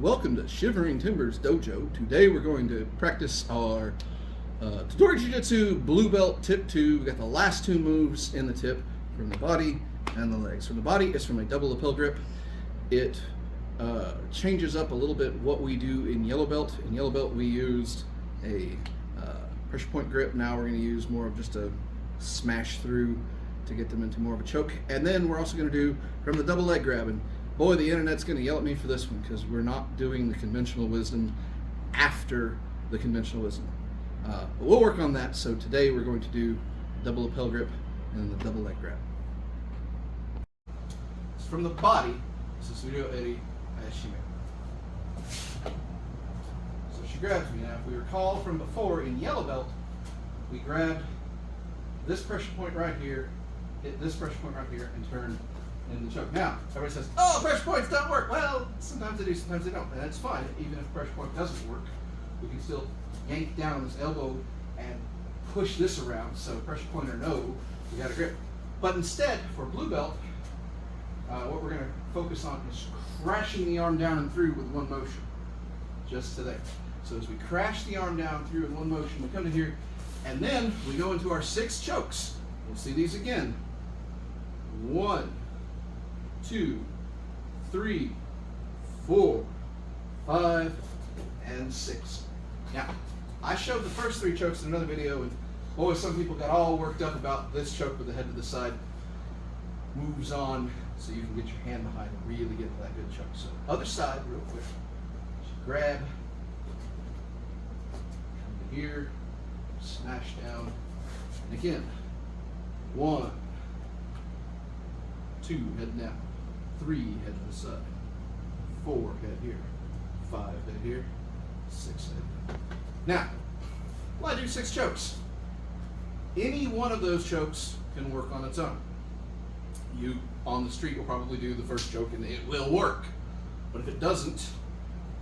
Welcome to Shivering Timbers Dojo. Today we're going to practice our Tedori Jujitsu Blue Belt Tip 2. We got the last two moves in the tip from the body and the legs. From the body, it's from a double lapel grip. It changes up a little bit what we do in Yellow Belt. In Yellow Belt we used a pressure point grip. Now we're going to use more of just a smash through to get them into more of a choke. And then we're also going to do from the double leg grab. And boy, the internet's going to yell at me for this one because we're not doing the conventional wisdom after the conventional wisdom. But we'll work on that. So today we're going to do double lapel grip and the double leg grab. It's from the body. This is ryoeri, ashi. So she grabs me. Now, if we recall from before in Yellow Belt, we grabbed this pressure point right here, hit this pressure point right here, and turn in the choke. Now, everybody says, oh, pressure points don't work. Well, sometimes they do, sometimes they don't. And that's fine. Even if pressure point doesn't work, we can still yank down on this elbow and push this around. So pressure point or no, we got a grip. But instead, for blue belt, what we're going to focus on is crashing the arm down and through with one motion. Just to there. So as we crash the arm down through in one motion, we come to here, and then we go into our 6 chokes. We'll see these again. 1, 2, 3, 4, 5, and 6. Now, I showed the first 3 chokes in another video, and boy, some people got all worked up about this choke with the head to the side. Moves on so you can get your hand behind and really get to that good choke. So, other side, real quick. Just grab, come to here, smash down, and again. 1, 2, head down. 3, head to the side. 4, head here. 5, head here. 6, head. Now, well, I do 6 chokes. Any one of those chokes can work on its own. You on the street will probably do the first choke and it will work. But if it doesn't,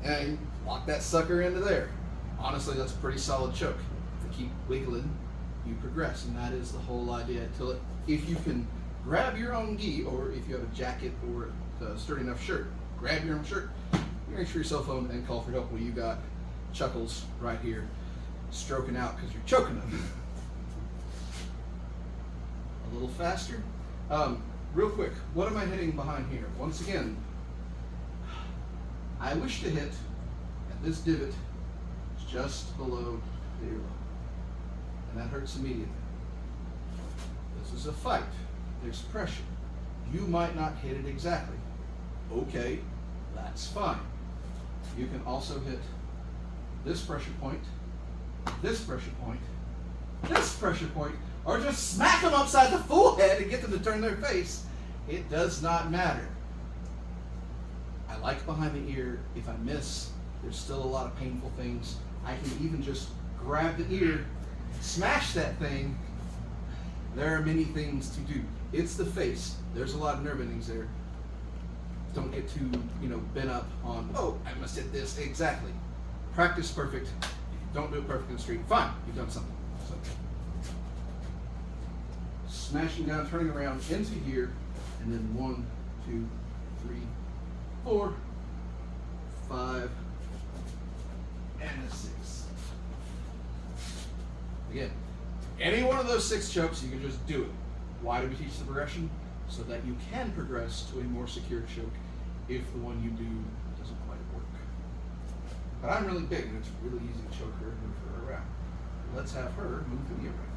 and lock that sucker into there. Honestly, that's a pretty solid choke. If you keep wiggling, you progress, and that is the whole idea. If you can grab your own gi, or if you have a jacket or a sturdy enough shirt, grab your own shirt, reach for your cell phone and call for help when you got Chuckles right here stroking out because you're choking them. A little faster. Real quick, what am I hitting behind here? Once again, I wish to hit at this divot just below the earlobe. And that hurts immediately. This is a fight. There's pressure. You might not hit it exactly. Okay, that's fine. You can also hit this pressure point, this pressure point, this pressure point, or just smack them upside the full head and get them to turn their face. It does not matter. I like behind the ear. If I miss, there's still a lot of painful things. I can even just grab the ear, smash that thing. There are many things to do. It's the face. There's a lot of nerve endings there. Don't get too, bent up on, oh, I must hit this. Exactly. Practice perfect. If you don't do it perfect in the street, fine, you've done something. So, smashing down, turning around into here, and then 1, 2, 3, 4, 5, and a 6. Again, any one of those 6 chokes, you can just do it. Why do we teach the progression? So that you can progress to a more secure choke if the one you do doesn't quite work. But I'm really big, and it's really easy to choke her and move her around. Let's have her move the knee around.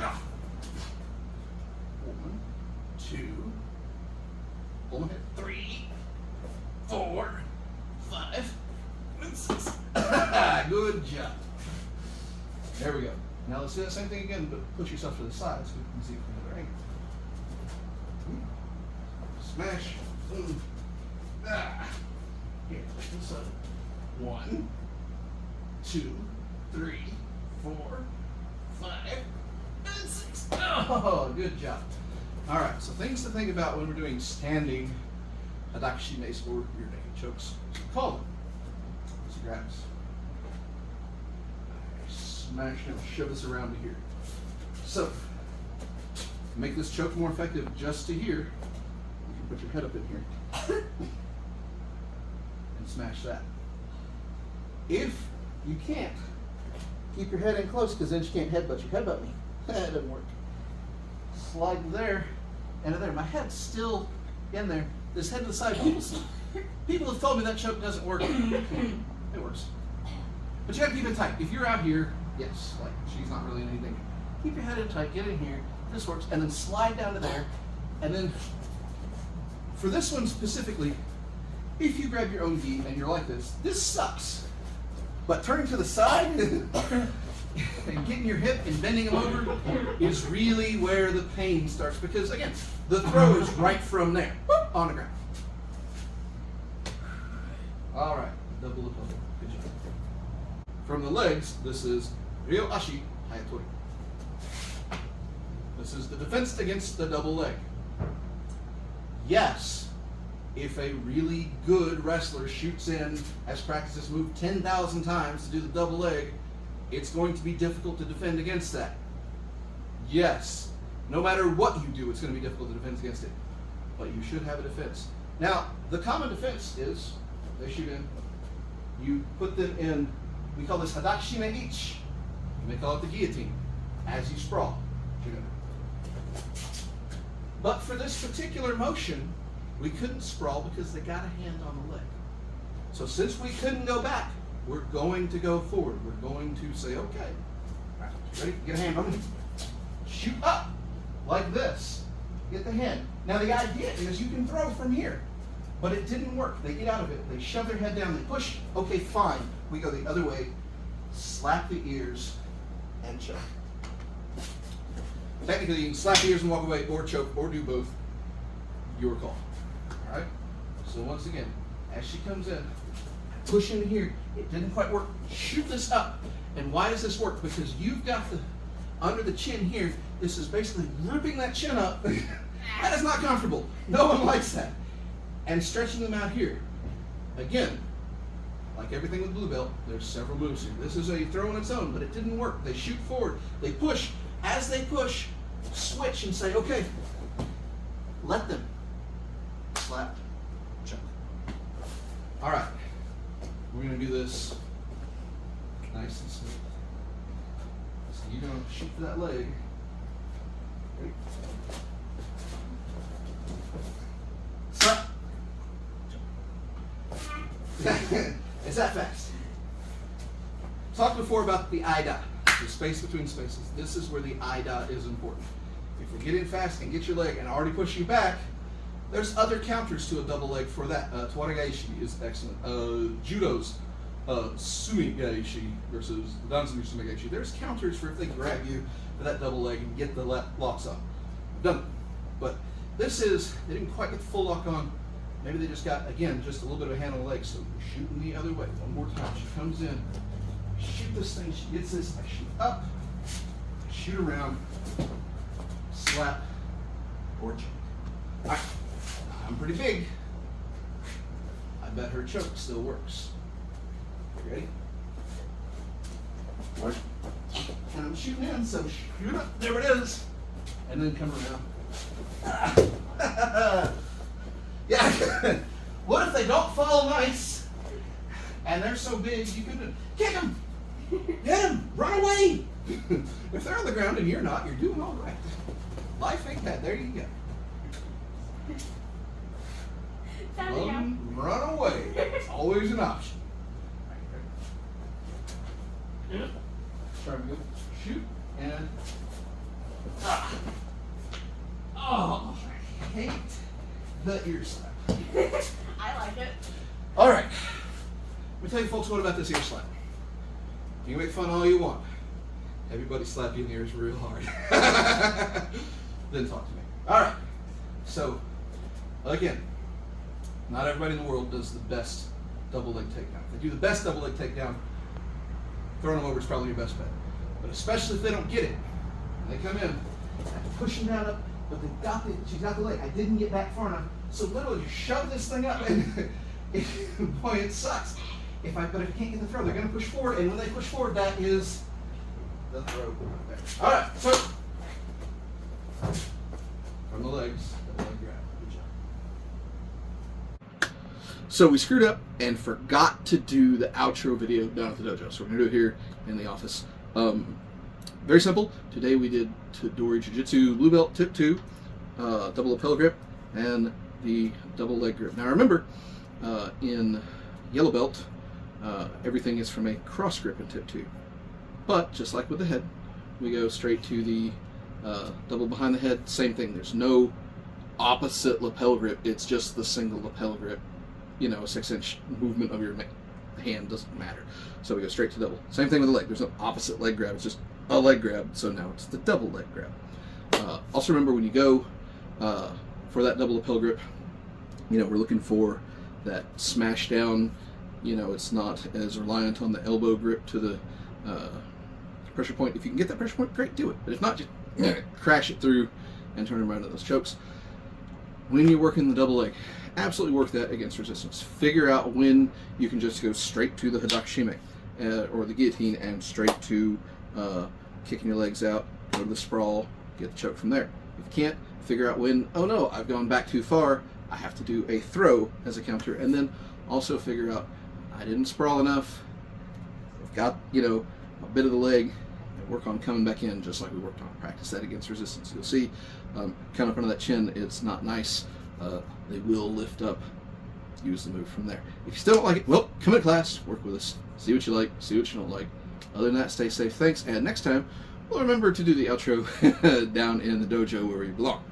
Now, 1, 2, hold my head, 3, 4, 5, and 6. Good job. There we go. Now let's do that same thing again, but push yourself to the side so we can see it from the other angle. Smash. Here, to the side. 1, 2, 3, 4, 5, and 6. Oh, good job. All right, so things to think about when we're doing standing adachi mace or rear naked chokes. So call them. So grabs. Smash and shove this around to here. So, to make this choke more effective just to here, you can put your head up in here. smash that. If you can't, keep your head in close because then she can't headbutt you. Headbutt me. That doesn't work. Slide there and there. My head's still in there. This head to the side. People have told me that choke doesn't work. It works. But you gotta keep it tight. If you're out here, yes, like she's not really in anything. Keep your head in tight, get in here. This works. And then slide down to there. And then for this one specifically, if you grab your own gi and you're like this sucks. But turning to the side and getting your hip and bending them over is really where the pain starts. Because again, the throw is right from there, on the ground. All right, double the puzzle. Good job. From the legs, this is ryo ashi hayatori. This is the defense against the double leg. Yes, if a really good wrestler shoots in, has practiced this move 10,000 times to do the double leg, it's going to be difficult to defend against that. Yes, no matter what you do, it's going to be difficult to defend against it. But you should have a defense. Now, the common defense is, they shoot in, you put them in, we call this hadashime ichi. You may call it the guillotine, as you sprawl. Shoot in. But for this particular motion, we couldn't sprawl because they got a hand on the leg. So since we couldn't go back, we're going to go forward. We're going to say, okay, all right, ready? Get a hand on me. Shoot up like this. Get the hand. Now the idea is you can throw from here, but it didn't work. They get out of it. They shove their head down. They push. Okay, fine. We go the other way. Slap the ears and choke. Technically, you can slap the ears and walk away, or choke, or do both. Your call. All right? So once again, as she comes in, push in here. It didn't quite work. Shoot this up. And why does this work? Because you've got the, under the chin here, this is basically ripping that chin up. That is not comfortable. No one likes that. And stretching them out here. Again, like everything with Blue Belt, there's several moves here. This is a throw on its own, but it didn't work. They shoot forward. They push. As they push, switch and say, okay, let them. Slap, choke. All right, we're gonna do this nice and smooth. So you're gonna shoot for that leg. Ready? Slap. It's that fast. Talked before about the ida. The space between spaces. This is where the ida is important. If we get in fast and get your leg and already push you back, there's other counters to a double leg for that. Twaragaishi is excellent. Judo's sumigaishi versus danzumi sumigaishi. There's counters for if they grab you for that double leg and get the locks up. Done it. But this is, they didn't quite get the full lock on. Maybe they just got, again, just a little bit of a hand on the leg. So we're shooting the other way. One more time. She comes in. Shoot this thing, she gets this, I shoot up, shoot around, slap, or choke. All right, I'm pretty big. I bet her choke still works. You ready? What? And I'm shooting in, so shoot up, there it is. And then come around. Yeah, what if they don't fall nice and they're so big you couldn't, kick them. Hit him! Run away! If they're on the ground and you're not, you're doing all right. Life ain't bad. There you go. Run away. It's always an option. Try to go shoot and oh, I hate the ear slap. I like it. All right. Let me tell you folks what about this ear slap. You can make fun all you want. Everybody slap you in the ears real hard. Then talk to me. All right. So, again, not everybody in the world does the best double leg takedown. If they do the best double leg takedown, throwing them over is probably your best bet. But especially if they don't get it, and they come in, I have to push them down up, but she's got the leg. I didn't get back far enough. So literally, you shove this thing up, and boy, it sucks. But if you can't get the throw, they're going to push forward, and when they push forward, that is the throw right there. All right, so from the legs, double leg grab. Good job. So we screwed up and forgot to do the outro video down at the dojo. So we're going to do it here in the office. Very simple. Today we did Tedori Jujitsu Blue Belt Tip 2, double lapel grip, and the double leg grip. Now remember, in yellow belt, everything is from a cross grip in Tip 2. But just like with the head, we go straight to the double behind the head. Same thing. There's no opposite lapel grip. It's just the single lapel grip. You know, a 6-inch movement of your hand doesn't matter. So we go straight to double. Same thing with the leg. There's no opposite leg grab. It's just a leg grab. So now it's the double leg grab. Also remember when you go for that double lapel grip, you know, we're looking for that smash down. You know, it's not as reliant on the elbow grip to the pressure point. If you can get that pressure point, great, do it. But if not, just crash it through and turn around to those chokes. When you're working the double leg, absolutely work that against resistance. Figure out when you can just go straight to the hadashime or the guillotine and straight to kicking your legs out, go to the sprawl, get the choke from there. If you can't, figure out when, oh no, I've gone back too far, I have to do a throw as a counter, and then also figure out I didn't sprawl enough, I've got, you know, a bit of the leg, and work on coming back in just like we worked on. Practice that against resistance. You'll see, kind of under that chin, it's not nice. They will lift up. Use the move from there. If you still don't like it, well, come to class, work with us, see what you like, see what you don't like. Other than that, stay safe. Thanks, and next time, well, remember to do the outro down in the dojo where you belong.